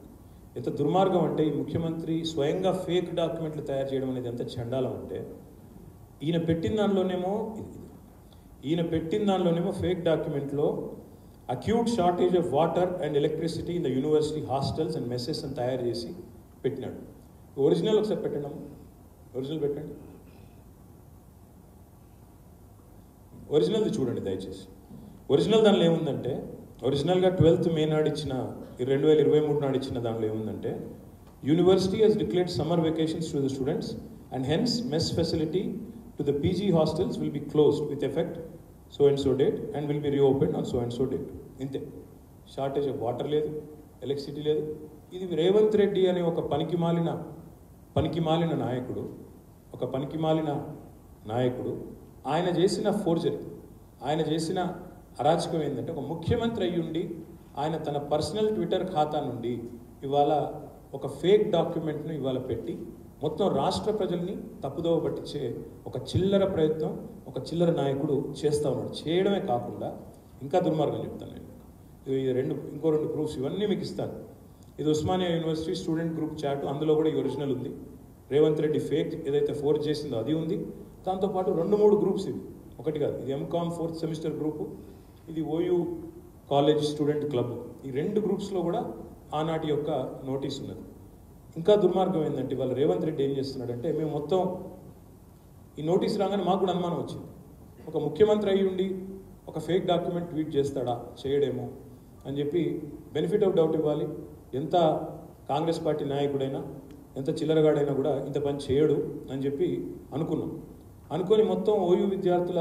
ఎంత దుర్మార్గం అంటే ఈ ముఖ్యమంత్రి స్వయంగా ఫేక్ డాక్యుమెంట్లు తయారు చేయడం అనేది ఎంత చండాలం అంటే ఈయన పెట్టిన దానిలోనేమో ఫేక్ డాక్యుమెంట్లో acute shortage of water and electricity in the university hostels and messes అని తయారు చేసి పెట్టినాడు. ఒరిజినల్ ఒకసారి పెట్టండి. ఒరిజినల్ పెట్టండి. ఒరిజినల్ది చూడండి దయచేసి. ఒరిజినల్ దానిలో ఏముందంటే, ఒరిజినల్గా 12th మే నాడు ఇచ్చిన 2023 నాడు ఇచ్చిన దానిలో ఏముందంటే, university has declared summer vacations to the students and hence mess facility to the PG hostels will be closed with effect so and so date and will be reopened on so and so date. ఇంతే. Shortage of water లేదు, electricity లేదు. ఇది రేవంత్ రెడ్డి అనే ఒక పనికిమాలిన నాయకుడు ఆయన చేసిన ఫోర్జరీ, ఆయన చేసిన అరాచకం ఏంటంటే, ఒక ముఖ్యమంత్రి అయ్యుండి ఆయన తన పర్సనల్ ట్విట్టర్ ఖాతా నుండి ఇవాళ ఒక ఫేక్ డాక్యుమెంట్ను ఇవాళ పెట్టి మొత్తం రాష్ట్ర ప్రజల్ని తప్పుదోవ పట్టించే ఒక చిల్లర ప్రయత్నం ఒక చిల్లర నాయకుడు చేస్తూ ఉన్నాడు. చేయడమే కాకుండా ఇంకా దుర్మార్గం చెప్తాను నేను. ఇంకో రెండు ప్రూఫ్స్ ఇవన్నీ మీకు ఇస్తాను. ఇది Osmania university student group chat. అందులో కూడా ఈ ఒరిజినల్ ఉంది. రేవంత్ రెడ్డి ఫేక్ ఏదైతే ఫోర్జ్ చేసిందో అది ఉంది. దాంతోపాటు 2-3 గ్రూప్స్ ఇవి, ఒకటి కాదు. ఇది MCOM 4th సెమిస్టర్ గ్రూపు, ఇది OU కాలేజ్ స్టూడెంట్ క్లబ్. ఈ 2 గ్రూప్స్లో కూడా ఆనాటి యొక్క నోటీస్ ఉన్నది. ఇంకా దుర్మార్గం ఏంటంటే ఇవాళ రేవంత్ రెడ్డి ఏం చేస్తున్నాడంటే, మేము మొత్తం ఈ నోటీస్ రాగానే మాకు కూడా అనుమానం వచ్చింది. ఒక ముఖ్యమంత్రి అయ్యి ఉండి ఒక ఫేక్ డాక్యుమెంట్ ట్వీట్ చేస్తాడా, చేయడేమో అని చెప్పి బెనిఫిట్ ఆఫ్ డౌట్ ఇవ్వాలి. ఎంత కాంగ్రెస్ పార్టీ నాయకుడైనా, ఎంత చిల్లరగాడైనా కూడా ఇంత పని చేయడు అని చెప్పి అనుకొని మొత్తం OU విద్యార్థుల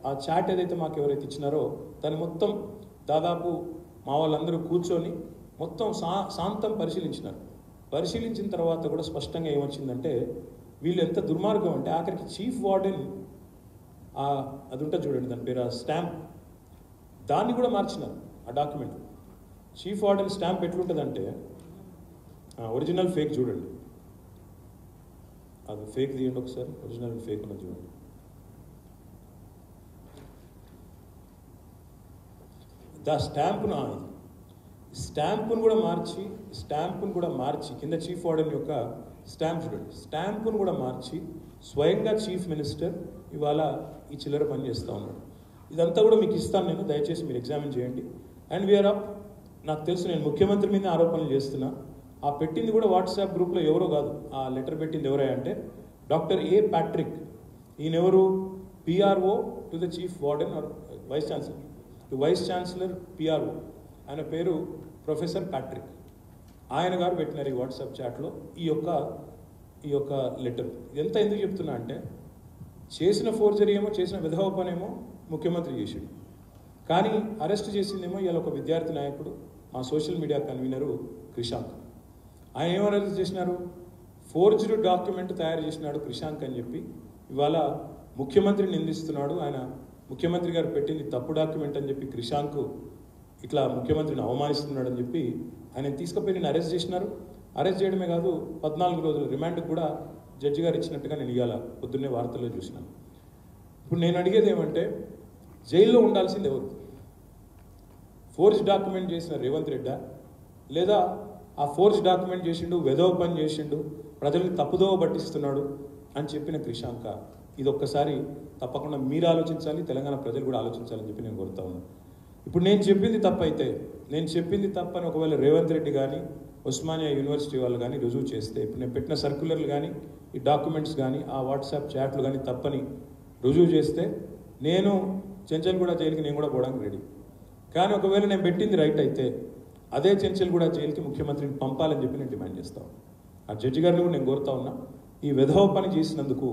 ఆ చాట్ ఏదైతే మాకు ఎవరైతే ఇచ్చినారో దాన్ని మొత్తం దాదాపు మా వాళ్ళందరూ కూర్చొని మొత్తం శాంతం పరిశీలించిన తర్వాత కూడా స్పష్టంగా ఏమొచ్చిందంటే, వీళ్ళు ఎంత దుర్మార్గం అంటే ఆఖరికి చీఫ్ వార్డెన్ అది ఉంటుంది చూడండి, దాని పేరు స్టాంప్, దాన్ని కూడా మార్చినారు ఆ డాక్యుమెంట్. చీఫ్ వార్డెన్ స్టాంప్ ఎట్లుంటుందంటే, ఒరిజినల్ ఫేక్ చూడండి, అది ఫేక్ తీయండి ఒకసారి, ఒరిజినల్ ఫేక్ ఉన్నది చూడండి. స్టాంపును కూడా మార్చి కింద చీఫ్ వార్డెన్ యొక్క స్టాంప్ చూడండి, స్టాంపును కూడా మార్చి స్వయంగా చీఫ్ మినిస్టర్ ఇవాళ ఈ చిల్లర పని చేస్తూ ఉన్నాడు. ఇదంతా కూడా మీకు ఇస్తాను నేను, దయచేసి మీరు ఎగ్జామిన్ చేయండి. And we are up. నాకు తెలుసు నేను ముఖ్యమంత్రి మీద ఆరోపణలు చేస్తున్నా. ఆ పెట్టింది కూడా వాట్సాప్ గ్రూప్లో ఎవరో కాదు. ఆ లెటర్ పెట్టింది ఎవరై అంటే డాక్టర్ A. ప్యాట్రిక్. ఈయనెవరు? PRO to the chief warden or vice chancellor. Vice chancellor PRO, ఆయన పేరు ప్రొఫెసర్ ప్యాట్రిక్. ఆయన గారు పెట్టినారు ఈ వాట్సాప్ చాట్లో ఈ యొక్క లెటర్. ఎంత ఎందుకు చెప్తున్నా అంటే, చేసిన ఫోర్జరీ ఏమో, చేసిన విధవ పనేమో ముఖ్యమంత్రి చేసాడు, కానీ అరెస్ట్ చేసిందేమో ఇవాళ ఒక విద్యార్థి నాయకుడు, మా సోషల్ మీడియా కన్వీనరు క్రిషాంక్. ఆయన ఏమో అరెస్ట్ చేసినారు, ఫోర్జ్డ్ డాక్యుమెంట్ తయారు చేసినాడు క్రిషాంక్ అని చెప్పి ఇవాళ ముఖ్యమంత్రిని నిందిస్తున్నాడు. ఆయన ముఖ్యమంత్రి గారు పెట్టింది తప్పు డాక్యుమెంట్ అని చెప్పి క్రిషాంక్ ఇట్లా ముఖ్యమంత్రిని అవమానిస్తున్నాడు అని చెప్పి ఆయన తీసుకుపోయి నేను అరెస్ట్ చేసినారు. అరెస్ట్ చేయడమే కాదు, 14 రోజుల రిమాండ్ కూడా జడ్జి గారు ఇచ్చినట్టుగా నేను ఇవాళ పొద్దున్నే వార్తల్లో చూసినాను. ఇప్పుడు నేను అడిగేది ఏమంటే, జైల్లో ఉండాల్సింది ఎవరు? ఫోర్జ్ డాక్యుమెంట్ చేసిన రేవంత్ రెడ్డా, లేదా ఆ ఫోర్జ్ డాక్యుమెంట్ చేసిండు, వెధవ పని చేసిండు, ప్రజల్ని తప్పుదోవ పట్టిస్తున్నాడు అని చెప్పిన క్రిషాంక? ఇది ఒక్కసారి తప్పకుండా మీరు ఆలోచించాలి, తెలంగాణ ప్రజలు కూడా ఆలోచించాలని చెప్పి నేను కోరుతా ఉన్నాను. ఇప్పుడు నేను చెప్పింది తప్పైతే, నేను చెప్పింది తప్పని ఒకవేళ రేవంత్ రెడ్డి కానీ ఉస్మానియా యూనివర్సిటీ వాళ్ళు కానీ రుజువు చేస్తే, ఇప్పుడు నేను పెట్టిన సర్క్యులర్లు కానీ ఈ డాక్యుమెంట్స్ కానీ ఆ వాట్సాప్ చాట్లు కానీ తప్పని రుజువు చేస్తే, నేను చెంచల్గూడ జైలుకి నేను కూడా పోవడానికి రెడీ. కానీ ఒకవేళ నేను పెట్టింది రైట్ అయితే అదే చెంచల్గూడ జైలుకి ముఖ్యమంత్రిని పంపాలని చెప్పి నేను డిమాండ్ చేస్తాను. ఆ జడ్జి గారిని కూడా నేను కోరుతా ఉన్నా, ఈ విధవ పని చేసినందుకు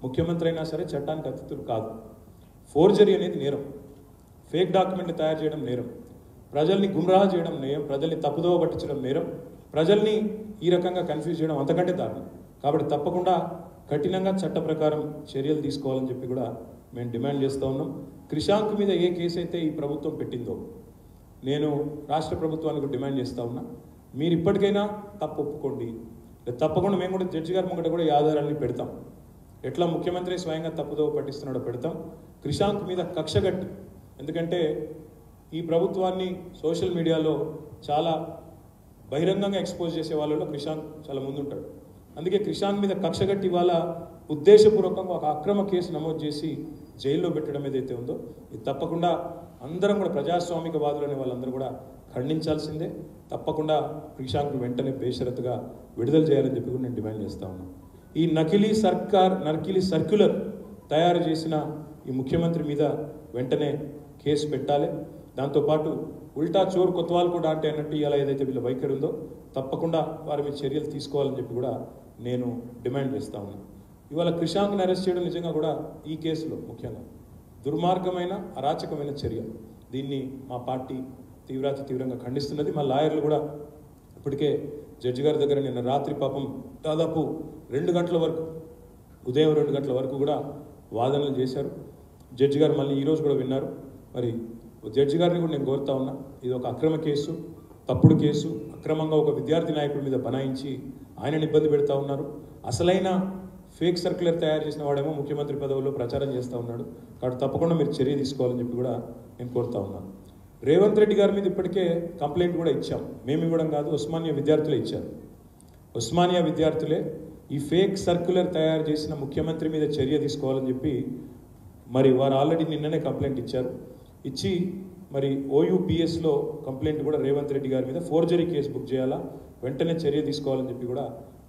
ముఖ్యమంత్రి అయినా సరే చట్టానికి అతిథులు కాదు. ఫోర్జరీ అనేది నేరం, ఫేక్ డాక్యుమెంట్లు తయారు చేయడం నేరం, ప్రజల్ని గుమ్రాహ చేయడం నేరం, ప్రజల్ని తప్పుదోవ పట్టించడం నేరం, ప్రజల్ని ఈ రకంగా కన్ఫ్యూజ్ చేయడం అంతకంటే దారుణం. కాబట్టి తప్పకుండా కఠినంగా చట్ట ప్రకారం చర్యలు తీసుకోవాలని చెప్పి కూడా మేము డిమాండ్ చేస్తూ ఉన్నాం. క్రిషాంక్ మీద ఏ కేసు అయితే ఈ ప్రభుత్వం పెట్టిందో నేను రాష్ట్ర ప్రభుత్వానికి డిమాండ్ చేస్తూ ఉన్నా, మీరు ఇప్పటికైనా తప్పు ఒప్పుకోండి. తప్పకుండా మేము కూడా జడ్జి గారి ముంగట కూడా ఈ ఆధారాన్ని పెడతాం. ఎట్లా ముఖ్యమంత్రి స్వయంగా తప్పుదోవ పట్టిస్తున్నాడో పెడతాం. క్రిషాంక్ మీద కక్ష కట్టి, ఎందుకంటే ఈ ప్రభుత్వాన్ని సోషల్ మీడియాలో చాలా బహిరంగంగా ఎక్స్పోజ్ చేసే వాళ్ళలో క్రిషాంక్ చాలా ముందుంటాడు. అందుకే క్రిషాంక్ మీద కక్ష కట్టి ఇవాళ ఉద్దేశపూర్వకంగా ఒక అక్రమ కేసు నమోదు చేసి జైల్లో పెట్టడం ఏదైతే ఉందో, ఇది తప్పకుండా అందరం కూడా ప్రజాస్వామికవాదులు అనే వాళ్ళందరూ కూడా ఖండించాల్సిందే. తప్పకుండా క్రిషాంక్ను వెంటనే బేషరతుగా విడుదల చేయాలని చెప్పి కూడా నేను డిమాండ్ చేస్తా ఉన్నాను. ఈ నకిలీ సర్క్యులర్ తయారు చేసిన ఈ ముఖ్యమంత్రి మీద వెంటనే కేసు పెట్టాలి. దాంతోపాటు ఉల్టా చోర్ కొత్వాల్ కూడా అంటే అన్నట్టు ఇలా ఏదైతే వీళ్ళ వైఖరి ఉందో తప్పకుండా వారి మీద చర్యలు తీసుకోవాలని చెప్పి కూడా నేను డిమాండ్ చేస్తా ఉన్నాను. ఇవాళ క్రిషాంక్ని అరెస్ట్ చేయడం నిజంగా కూడా ఈ కేసులో ముఖ్యంగా దుర్మార్గమైన అరాచకమైన చర్య. దీన్ని మా పార్టీ తీవ్రంగా ఖండిస్తున్నది. మా లాయర్లు కూడా ఇప్పటికే జడ్జి గారి దగ్గర నిన్న రాత్రి పాపం దాదాపు 2 గంటల వరకు, ఉదయం 2 గంటల వరకు కూడా వాదనలు చేశారు. జడ్జి గారు మళ్ళీ ఈరోజు కూడా విన్నారు. మరి జడ్జి గారిని కూడా నేను కోరుతా ఉన్నా, ఇది ఒక అక్రమ కేసు, తప్పుడు కేసు, అక్రమంగా ఒక విద్యార్థి నాయకుడి మీద బనాయించి ఆయనని ఇబ్బంది పెడతా ఉన్నారు. అసలైన ఫేక్ సర్క్యులర్ తయారు చేసిన వాడేమో ముఖ్యమంత్రి పదవిలో ప్రచారం చేస్తూ ఉన్నాడు. కాబట్టి తప్పకుండా మీరు చర్య తీసుకోవాలని చెప్పి కూడా నేను కోరుతా ఉన్నాను. రేవంత్ రెడ్డి గారి మీద ఇప్పటికే కంప్లైంట్ కూడా ఇచ్చాం. మేము ఇవ్వడం కాదు, ఉస్మానియా విద్యార్థులే ఇచ్చారు. ఉస్మానియా విద్యార్థులే ఈ ఫేక్ సర్క్యులర్ తయారు చేసిన ముఖ్యమంత్రి మీద చర్య తీసుకోవాలని చెప్పి మరి వారు ఆల్రెడీ నిన్ననే కంప్లైంట్ ఇచ్చారు. ఇచ్చి మరి OUPSలో కంప్లైంట్ కూడా రేవంత్ రెడ్డి గారి మీద ఫోర్జరీ కేసు బుక్ చేయాలా, వెంటనే చర్య తీసుకోవాలని చెప్పి కూడా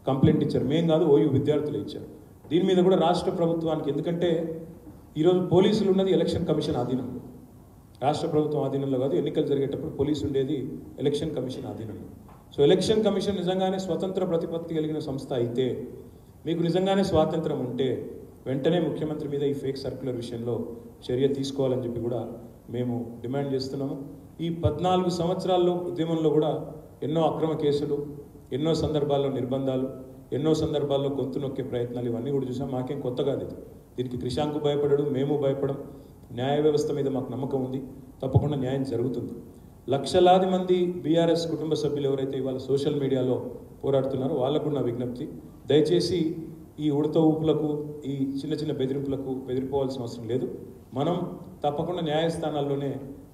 కంప్లైంట్ ఇచ్చారు. మేం కాదు, OU విద్యార్థులు ఇచ్చారు. దీని మీద కూడా రాష్ట్ర ప్రభుత్వానికి, ఎందుకంటే ఈరోజు పోలీసులు ఉన్నది ఎలక్షన్ కమిషన్ ఆధీనంలో, రాష్ట్ర ప్రభుత్వం ఆధీనంలో కాదు. ఎన్నికలు జరిగేటప్పుడు పోలీసు ఉండేది ఎలక్షన్ కమిషన్ ఆధీనంలో. సో ఎలక్షన్ కమిషన్ నిజంగానే స్వతంత్ర ప్రతిపత్తి కలిగిన సంస్థ అయితే, మీకు నిజంగానే స్వాతంత్రం ఉంటే వెంటనే ముఖ్యమంత్రి మీద ఈ ఫేక్ సర్క్యులర్ విషయంలో చర్య తీసుకోవాలని చెప్పి కూడా మేము డిమాండ్ చేస్తున్నాము. ఈ 14 సంవత్సరాల్లో ఉద్యమంలో కూడా ఎన్నో అక్రమ కేసులు, ఎన్నో సందర్భాల్లో నిర్బంధాలు, ఎన్నో సందర్భాల్లో గొంతు నొక్కే ప్రయత్నాలు, ఇవన్నీ కూడా చూసాం. మాకేం కొత్త కాదు ఇది. దీనికి క్రిషాంక్ భయపడడు, మేము భయపడం. న్యాయ వ్యవస్థ మీద మాకు నమ్మకం ఉంది. తప్పకుండా న్యాయం జరుగుతుంది. లక్షలాది మంది BRS కుటుంబ సభ్యులు ఎవరైతే ఇవాళ సోషల్ మీడియాలో పోరాడుతున్నారో వాళ్ళకు నా విజ్ఞప్తి, దయచేసి ఈ ఉడత ఊపులకు, ఈ చిన్న బెదిరింపులకు బెదిరిపోవాల్సిన అవసరం లేదు. మనం తప్పకుండా న్యాయస్థానాల్లోనే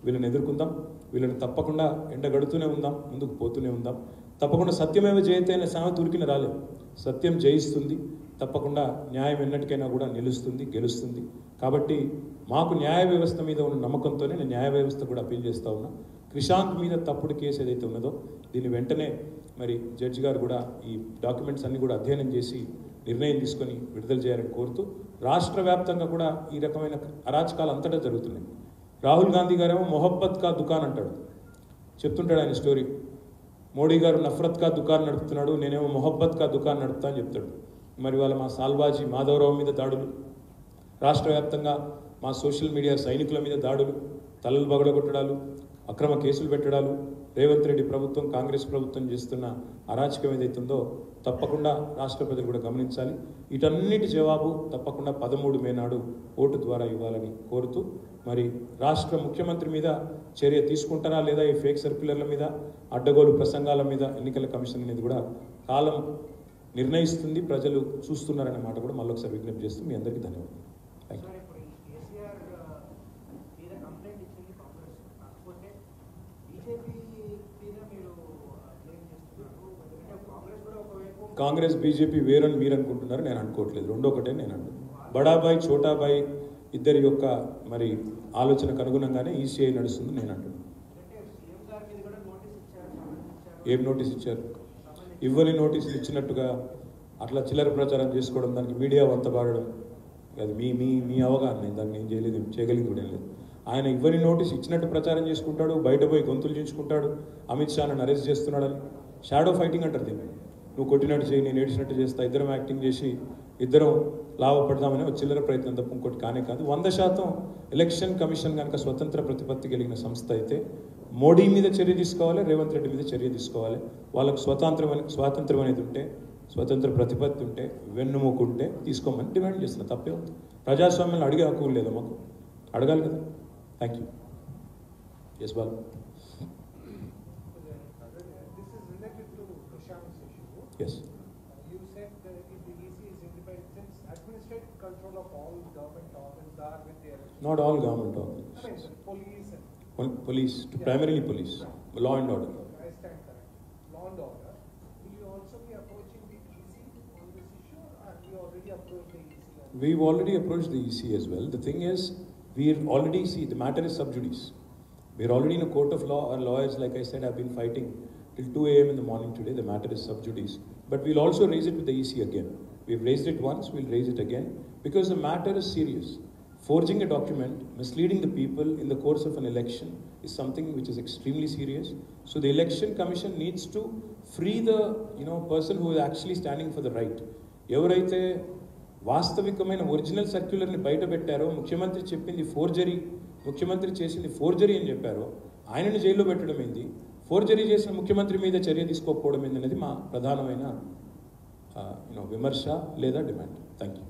వీళ్ళని ఎదుర్కొందాం. వీళ్ళని తప్పకుండా ఎండగడుతూనే ఉందాం, ముందుకు పోతూనే ఉందాం. తప్పకుండా సత్యమేవ జయతే అనే సామెత ఉరికిన రాలేదు. సత్యం జయిస్తుంది. తప్పకుండా న్యాయం ఎన్నటికైనా కూడా నిలుస్తుంది, గెలుస్తుంది. కాబట్టి మాకు న్యాయ వ్యవస్థ మీద ఉన్న నమ్మకంతోనే నేను న్యాయ వ్యవస్థ కూడా అప్పీల్ చేస్తూ ఉన్నా. క్రిషాంక్ మీద తప్పుడు కేసు ఏదైతే ఉన్నదో దీన్ని వెంటనే మరి జడ్జి గారు కూడా ఈ డాక్యుమెంట్స్ అన్ని కూడా అధ్యయనం చేసి నిర్ణయం తీసుకొని విడుదల చేయాలని కోరుతూ, రాష్ట్ర వ్యాప్తంగా కూడా ఈ రకమైన అరాచకాలు అంతటా జరుగుతున్నాయి. రాహుల్ గాంధీ గారేమో మొహబ్బత్ కా దుకాన్ అంటాడు, చెప్తుంటాడు ఆయన స్టోరీ. మోడీ గారు నఫరత్ కా దుకాన్ నడుపుతున్నాడు, నేనేమో మొహబ్బత్ కా దుకాన్ నడుపుతా అని చెప్తాడు. మరి వాళ్ళ మా సాల్వాజీ మాధవరావు మీద దాడులు, రాష్ట్ర వ్యాప్తంగా మా సోషల్ మీడియా సైనికుల మీద దాడులు, తలలు పగలగొట్టడాలు, అక్రమ కేసులు పెట్టడాలు, రేవంత్ రెడ్డి ప్రభుత్వం కాంగ్రెస్ ప్రభుత్వం చేస్తున్న అరాచకం ఏదైతుందో తప్పకుండా రాష్ట్ర ప్రజలు కూడా గమనించాలి. వీటన్నిటి జవాబు తప్పకుండా 13 మే నాడు ఓటు ద్వారా ఇవ్వాలని కోరుతూ, మరి రాష్ట్ర ముఖ్యమంత్రి మీద చర్య తీసుకుంటారా లేదా ఈ ఫేక్ సర్క్యులర్ల మీద, అడ్డగోలు ప్రసంగాల మీద ఎన్నికల కమిషన్ అనేది కూడా కాలం నిర్ణయిస్తుంది, ప్రజలు చూస్తున్నారనే మాట కూడా మళ్ళొకసారి విజ్ఞప్తి చేస్తూ మీ అందరికీ ధన్యవాదాలు. Thank you. కాంగ్రెస్ బీజేపీ వేరని మీరు అనుకుంటున్నారు, నేను అనుకోవట్లేదు. రెండో ఒకటే నేను అంటున్నాను. బడాబాయ్ చోటాబాయ్ ఇద్దరి యొక్క మరి ఆలోచనకు అనుగుణంగానే ఈసీఐ నడుస్తుంది నేను అంటున్నాను. ఏం నోటీస్ ఇచ్చారు? ఇవ్వని నోటీసులు ఇచ్చినట్టుగా అట్లా చిల్లర ప్రచారం చేసుకోవడం, దానికి మీడియా వంతబాడడం, అది మీ మీ మీ అవగాహన. దాన్ని నేను చేయగలిగింది కూడా లేదు. ఆయన ఇవ్వని నోటీస్ ఇచ్చినట్టు ప్రచారం చేసుకుంటాడు, బయట పోయి గొంతులు చించుకుంటాడు, అమిత్ షాను అరెస్ట్ చేస్తున్నాడని. షాడో ఫైటింగ్ అంటారు దీన్ని. నువ్వు కొట్టినట్టు చేయి, నేను ఏడిచినట్టు చేస్తా, ఇద్దరం యాక్టింగ్ చేసి ఇద్దరం లాభపడదామని ఒక చిల్లర ప్రయత్నం తప్ప ఇంకోటి కానే కాదు. 100% ఎలక్షన్ కమిషన్ కనుక స్వతంత్ర ప్రతిపత్తి కలిగిన సంస్థ అయితే మోడీ మీద చర్య తీసుకోవాలి, రేవంత్ రెడ్డి మీద చర్య తీసుకోవాలి. వాళ్ళకు స్వాతంత్రం అనేది ఉంటే, స్వతంత్ర ప్రతిపత్తి ఉంటే, వెన్నుముకుంటే తీసుకోమని డిమాండ్ చేస్తున్నా. తప్పే ఉంది. ప్రజాస్వామ్యంలో అడిగే హక్కు లేదా మాకు? అడగాలి కదా. Thank you. ఎస్ బాల్. Yes. You said that if the EC is independent, since administrative control of all government offices are with the elections. Not all government offices. I mean, police and... Police, primarily police. Yeah. Law and order. I stand correct. Law and order. Will you also be approaching the EC on this issue, or have you already approached the EC? We've already approached the EC as well. The thing is, we've already the matter is sub judice. We're already in a court of law. Our lawyers, like I said, have been fighting till 2 a.m. in the morning today. The matter is sub judice. But we'll also raise it with the EC again. We've raised it once, we'll raise it again, because the matter is serious. Forging a document, misleading the people in the course of an election is something which is extremely serious. So the Election Commission needs to free the person who is actually standing for the right. ఎవరైతే వాస్తవికమైన original సర్క్యులర్ని బయట పెట్టారో, ముఖ్యమంత్రి చెప్పింది forgery, ముఖ్యమంత్రి చేసింది forgery అని చెప్పారో, ఆయనను జైల్లో పెట్టడం ఏంది, ఫోర్జరీ చేసిన ముఖ్యమంత్రి మీద చర్య తీసుకోకపోవడం ఏందనేది మా ప్రధానమైన విమర్శ లేదా డిమాండ్. Thank you.